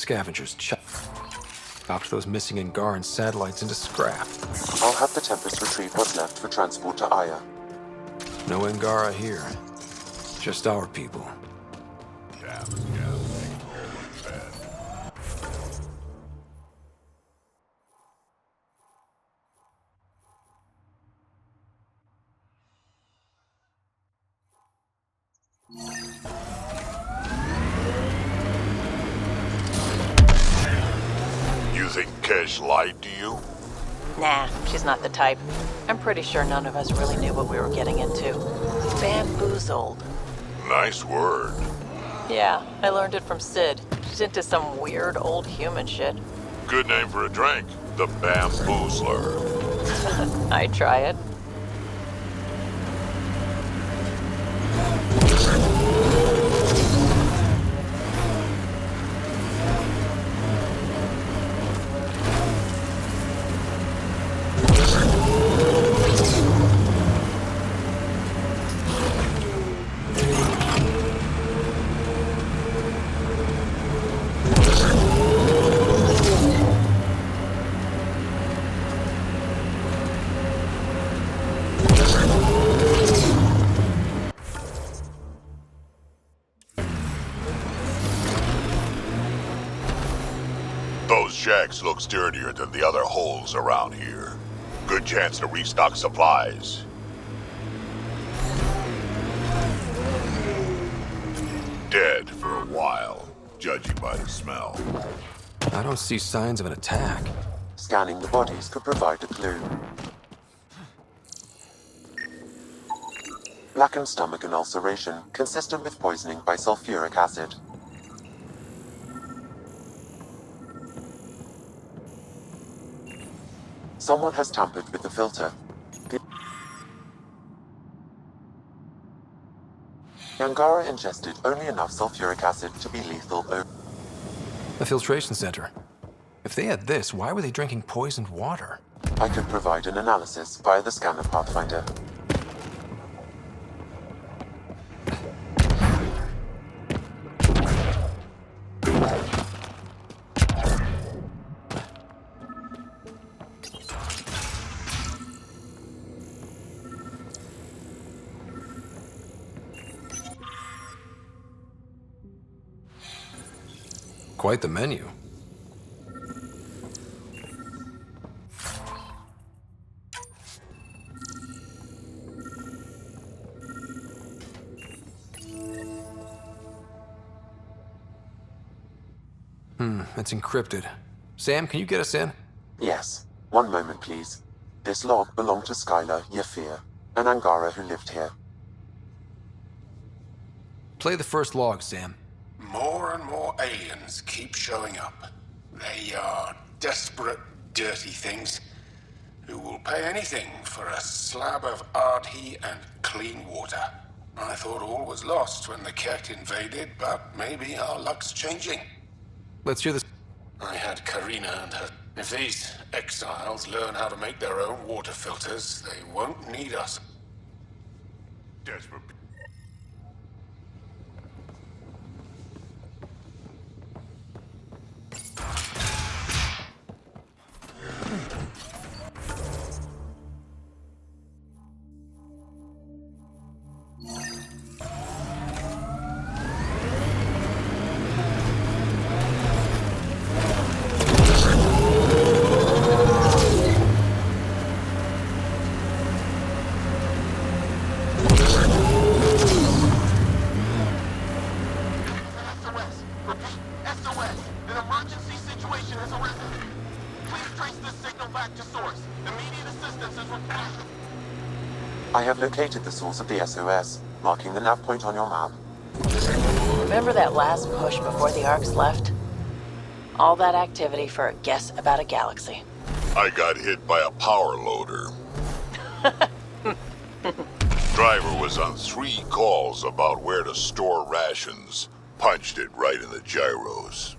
Scavengers chopped those missing Angaran satellites into scrap. I'll have the Tempest retrieve what's left for transport to Aya. No Angara here. Just our people. You think Kesh lied to you? Nah, she's not the type. I'm pretty sure none of us really knew what we were getting into. Bamboozled. Nice word. Yeah, I learned it from Sid. She's into some weird old human shit. Good name for a drink. The Bamboozler. I'd try it. Those shacks look sturdier than the other holes around here. Good chance to restock supplies. Dead for a while, judging by the smell. I don't see signs of an attack. Scanning the bodies could provide a clue. Blackened stomach and ulceration, consistent with poisoning by sulfuric acid. Someone has tampered with the filter. The Angara ingested only enough sulfuric acid to be lethal. The filtration center. If they had this, why were they drinking poisoned water? I could provide an analysis via the scanner pathfinder. Quite the menu. It's encrypted. Sam, can you get us in? Yes. One moment, please. This log belonged to Skylar Yafir, an Angara who lived here. Play the first log, Sam. More and more aliens keep showing up. They are desperate, dirty things who will pay anything for a slab of Ardhi and clean water. I thought all was lost when the Kett invaded, but maybe our luck's changing. Let's hear this. I had Karina and her... If these exiles learn how to make their own water filters, they won't need us. Desperate. I have located the source of the SOS, marking the nav point on your map. Remember that last push before the Arks left? All that activity for a guess about a galaxy. I got hit by a power loader. Driver was on 3 calls about where to store rations. Punched it right in the gyros.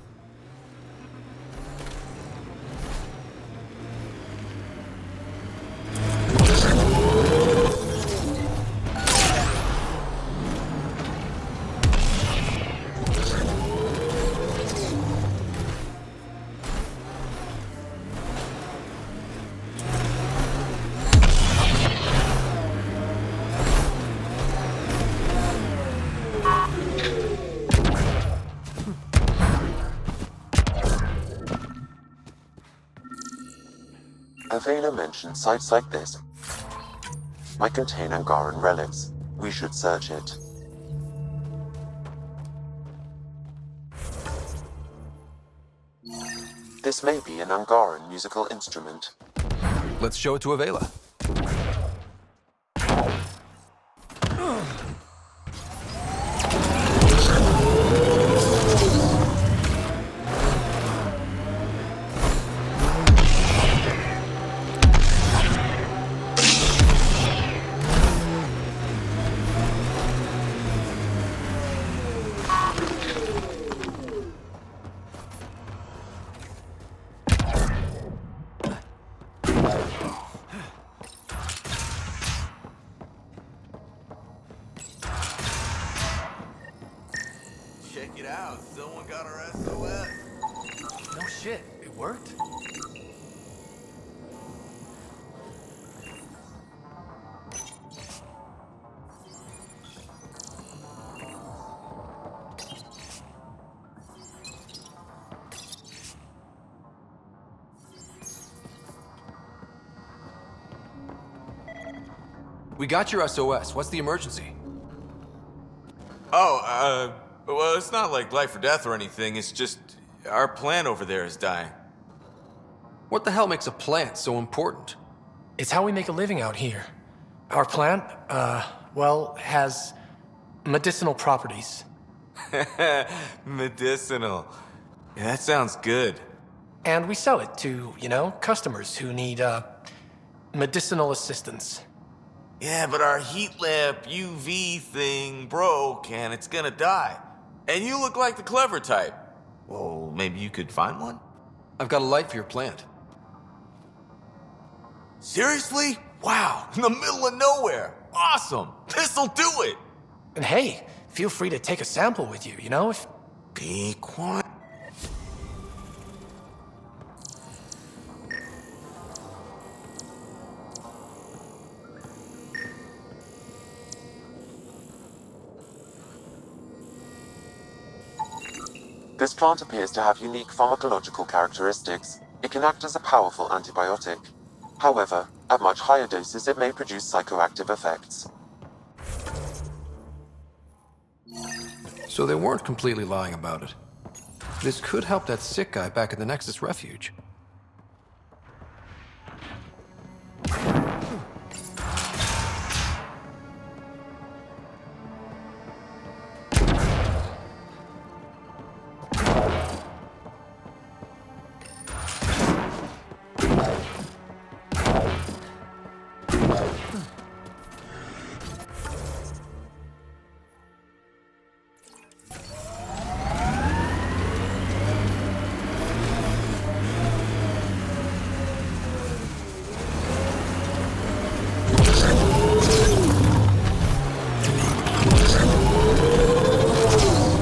Avela mentioned sites like this might contain Angaran relics. We should search it. This may be an Angaran musical instrument. Let's show it to Avela. Check it out. Someone got our SOS. No shit, it worked? We got your SOS. What's the emergency? Oh, well, it's not like life or death or anything. It's just our plant over there is dying. What the hell makes a plant so important? It's how we make a living out here. Our plant, well, has medicinal properties. Medicinal. Yeah, that sounds good. And we sell it to, customers who need, medicinal assistance. Yeah, but our heat lamp UV thing broke and it's gonna die. And you look like the clever type. Well, maybe you could find one? I've got a light for your plant. Seriously? Wow, in the middle of nowhere. Awesome. This'll do it. And hey, feel free to take a sample with you, if... Be quiet. This plant appears to have unique pharmacological characteristics. It can act as a powerful antibiotic. However, at much higher doses it may produce psychoactive effects. So they weren't completely lying about it. This could help that sick guy back at the Nexus Refuge.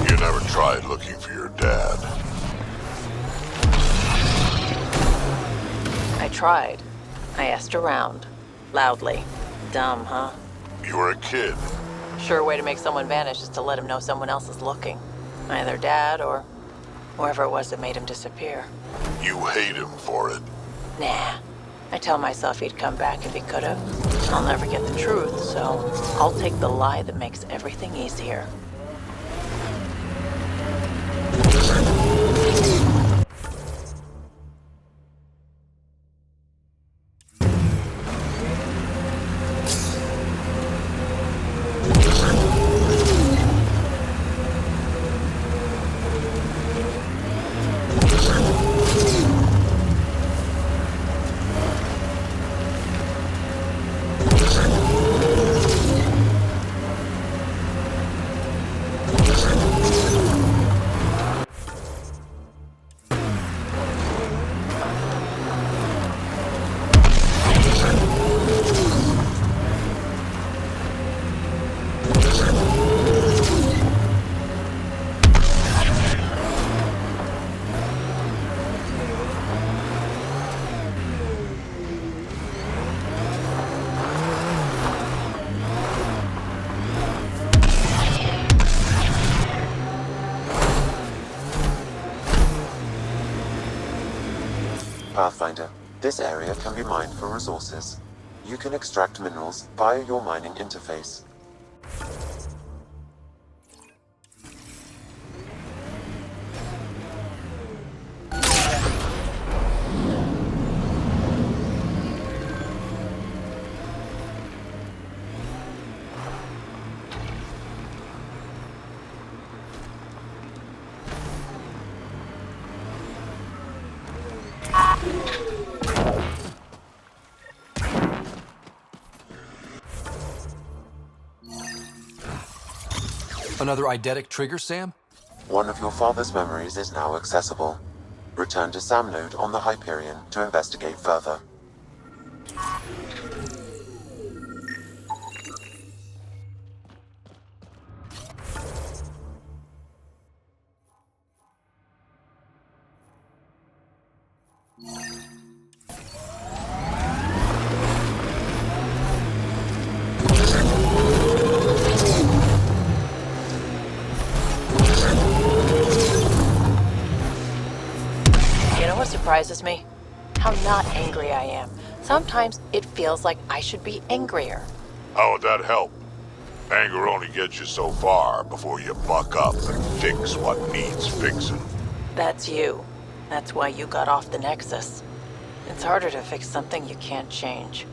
You never tried looking for your dad. I tried. I asked around. Loudly. Dumb, huh? You were a kid. Sure way to make someone vanish is to let him know someone else is looking. Either Dad or whoever it was that made him disappear. You hate him for it. Nah. I tell myself he'd come back if he could've. I'll never get the truth, so I'll take the lie that makes everything easier. Pathfinder, This area can be mined for resources. You can extract minerals via your mining interface. Another eidetic trigger, Sam? One of your father's memories is now accessible. Return to Sam Node on the Hyperion to investigate further. You know what surprises me? How not angry I am. Sometimes it feels like I should be angrier. How would that help? Anger only gets you so far before you buck up and fix what needs fixing. That's you. That's why you got off the Nexus. It's harder to fix something you can't change.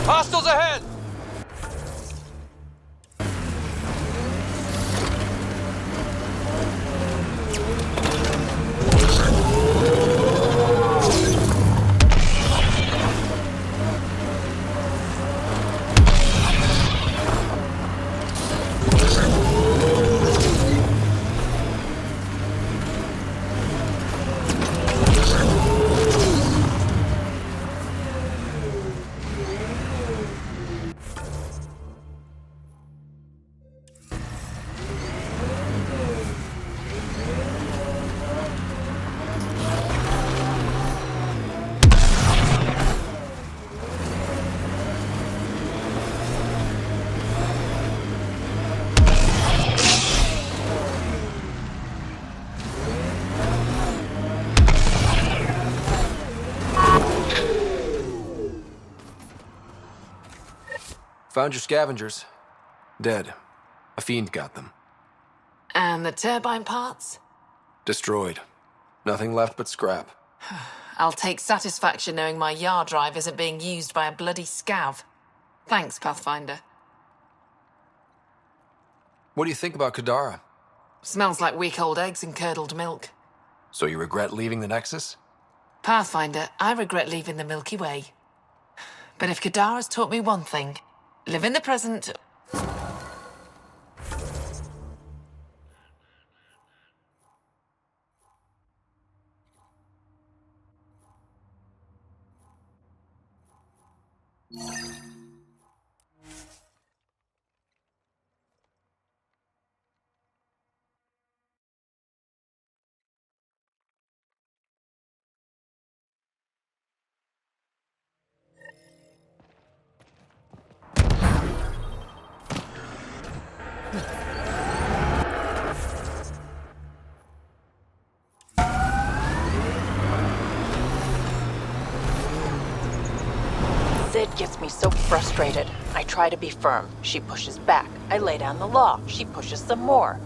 Hostiles ahead! Found your scavengers. Dead. A fiend got them. And the turbine parts? Destroyed. Nothing left but scrap. I'll take satisfaction knowing my yard drive isn't being used by a bloody scav. Thanks, Pathfinder. What do you think about Kadara? Smells like week-old eggs and curdled milk. So you regret leaving the Nexus? Pathfinder, I regret leaving the Milky Way. But if Kadara's taught me one thing, live in the present. Sid gets me so frustrated. I try to be firm. She pushes back. I lay down the law. She pushes some more.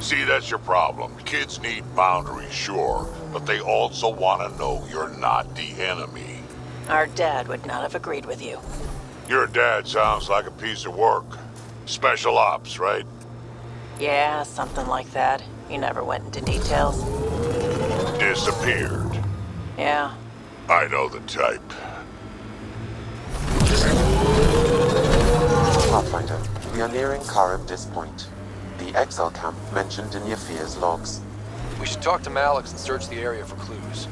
See, that's your problem. Kids need boundaries, sure, but they also want to know you're not the enemy. Our dad would not have agreed with you. Your dad sounds like a piece of work. Special ops, right? Yeah, something like that. He never went into details. Did disappeared. Yeah. I know the type. Pathfinder, we are nearing Karabdis Point, the exile camp mentioned in Yafir's logs. We should talk to Malix and search the area for clues.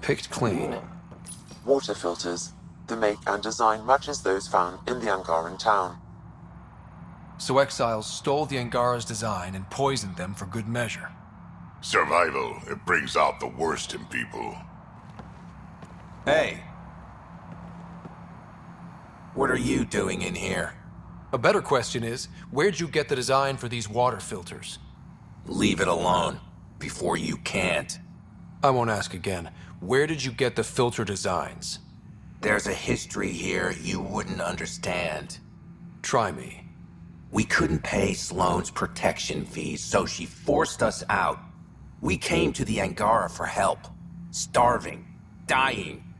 Picked clean. Water filters. The make and design matches those found in the Angaran town. So exiles stole the Angara's design and poisoned them for good measure. Survival, it brings out the worst in people. Hey. What are you doing in here? A better question is, where'd you get the design for these water filters? Leave it alone. Before you can't. I won't ask again. Where did you get the filter designs? There's a history here you wouldn't understand. Try me. We couldn't pay Sloane's protection fees, so she forced us out. We came to the Angara for help. Starving. Dying.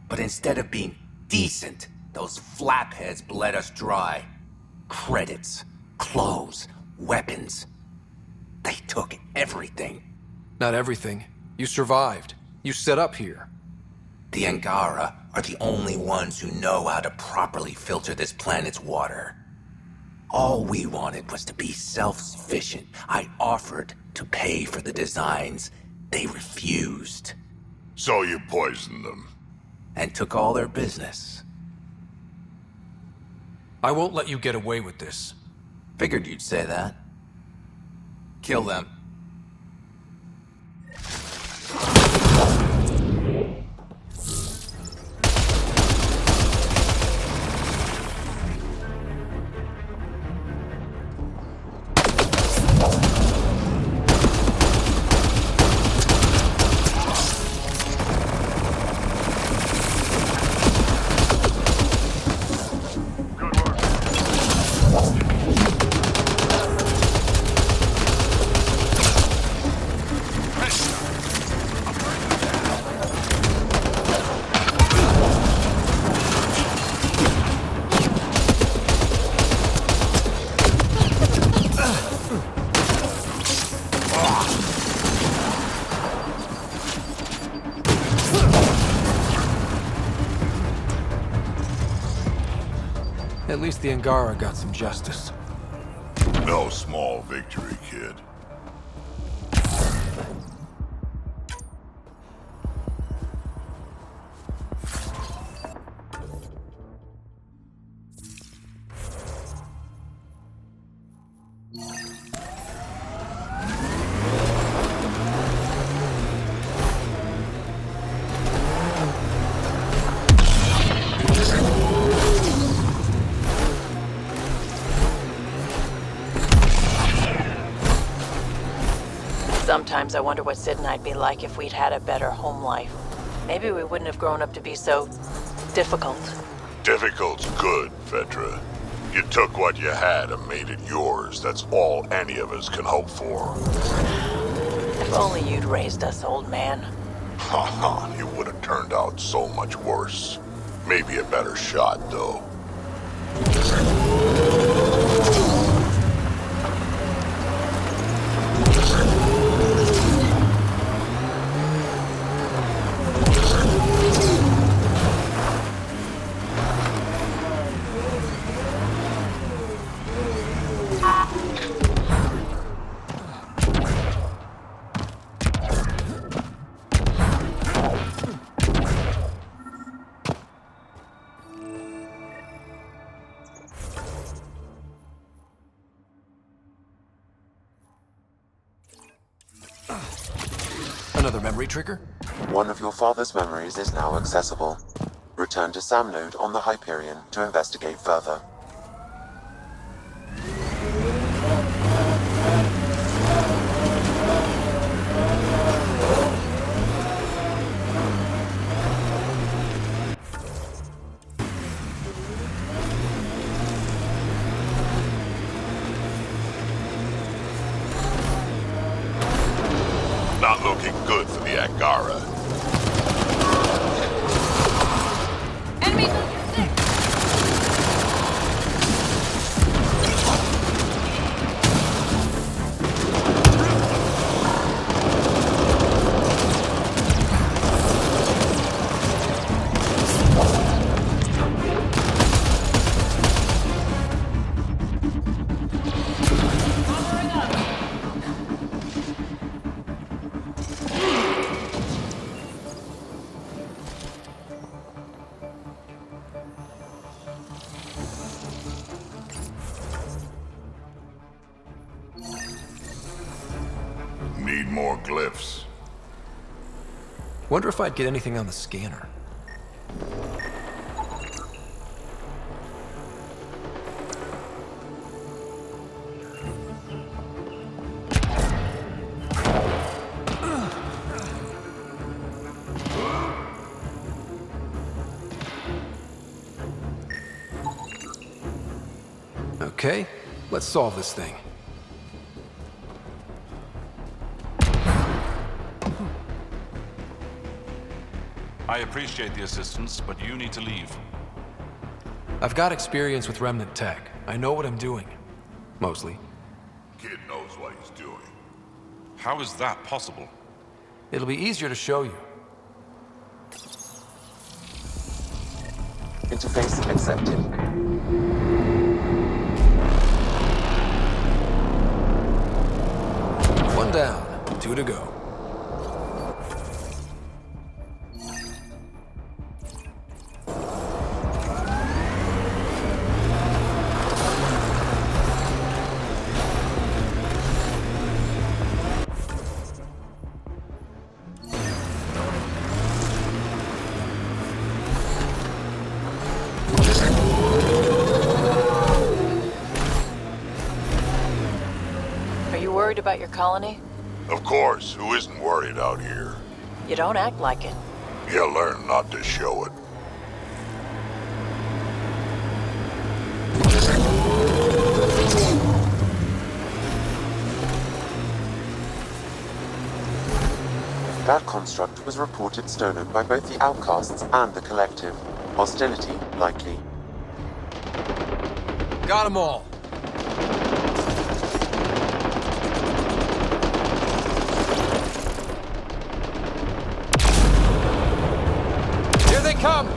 But instead of being decent, those flapheads bled us dry. Credits. Clothes. Weapons. They took everything. Not everything. You survived. You set up here. The Angara are the only ones who know how to properly filter this planet's water. All we wanted was to be self-sufficient. I offered to pay for the designs. They refused. So you poisoned them. And took all their business. I won't let you get away with this. Figured you'd say that. Kill them. At least the Angara got some justice. No small victory, kid. Sometimes I wonder what Sid and I'd be like if we'd had a better home life. Maybe we wouldn't have grown up to be so difficult. Difficult's good, Vetra. You took what you had and made it yours. That's all any of us can hope for. If only you'd raised us, old man. Haha, you would have turned out so much worse. Maybe a better shot, though. Another memory trigger? One of your father's memories is now accessible. Return to Sam Node on the Hyperion to investigate further. Not looking good for the Angara. Need more glyphs. Wonder if I'd get anything on the scanner. Okay, let's solve this thing. I appreciate the assistance, but you need to leave. I've got experience with Remnant tech. I know what I'm doing. Mostly. Kid knows what he's doing. How is that possible? It'll be easier to show you. Interface accepted. One down, 2 to go. Are you worried about your colony? Of course, who isn't worried out here? You don't act like it. You learn not to show it. That construct was reported stolen by both the Outcasts and the Collective. Hostility likely. Got them all. Here they come!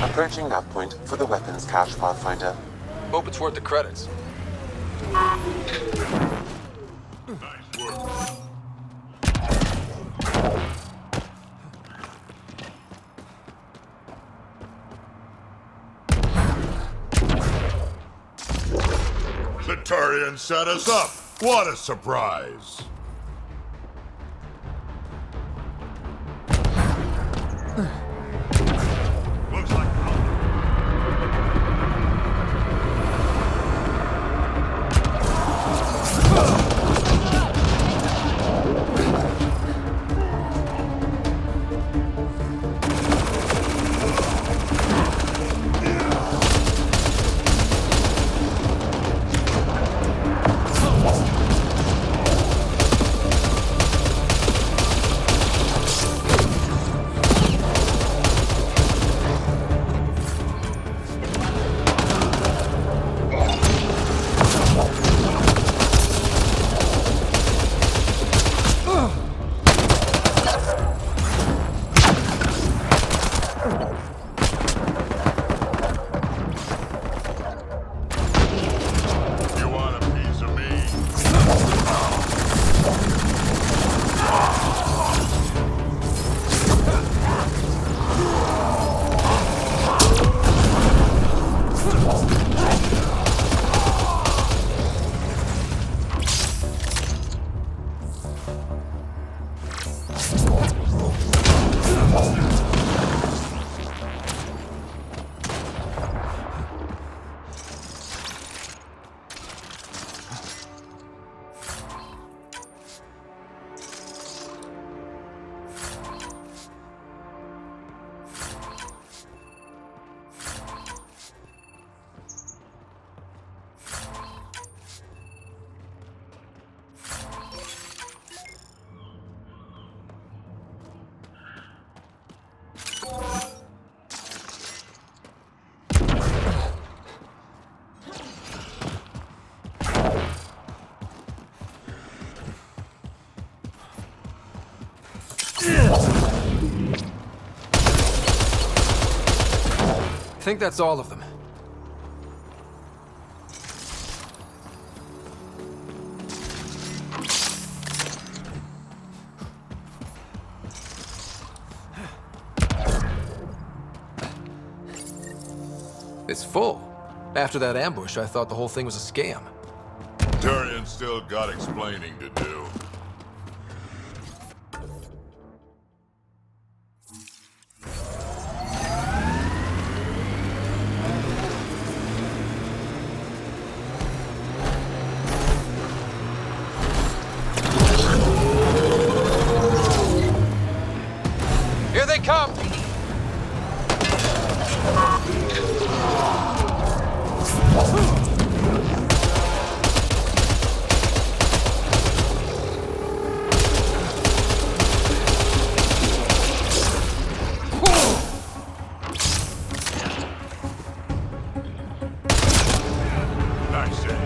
Approaching nav point for the weapons cache, Pathfinder. Hope it's worth the credits. The Turian set us up. What a surprise. Looks like think that's all of them. It's full. After that ambush, I thought the whole thing was a scam. Turian still got explaining to do. Here they come! Nice aim.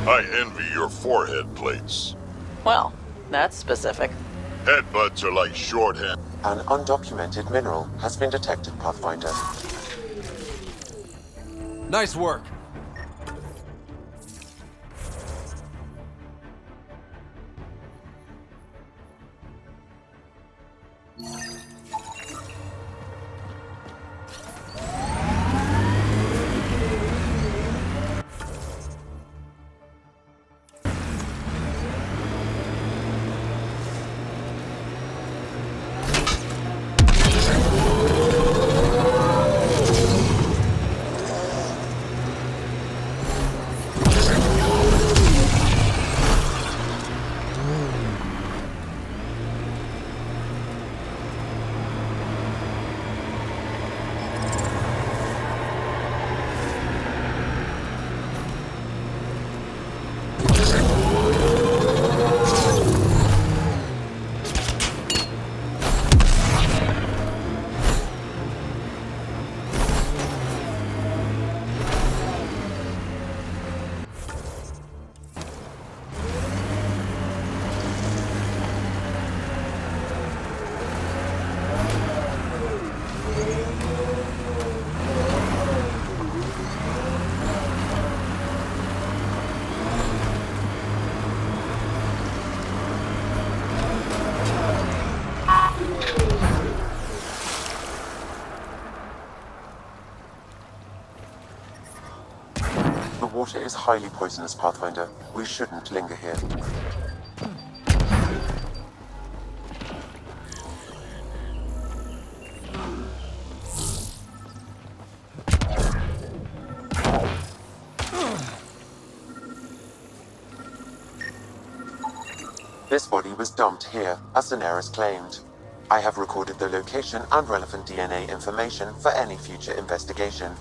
I envy your forehead plates. Well, that's specific. Headbutts are like shorthand. An undocumented mineral has been detected, Pathfinder. Nice work. The water is highly poisonous, Pathfinder. We shouldn't linger here. This body was dumped here, as Daenerys claimed. I have recorded the location and relevant DNA information for any future investigation.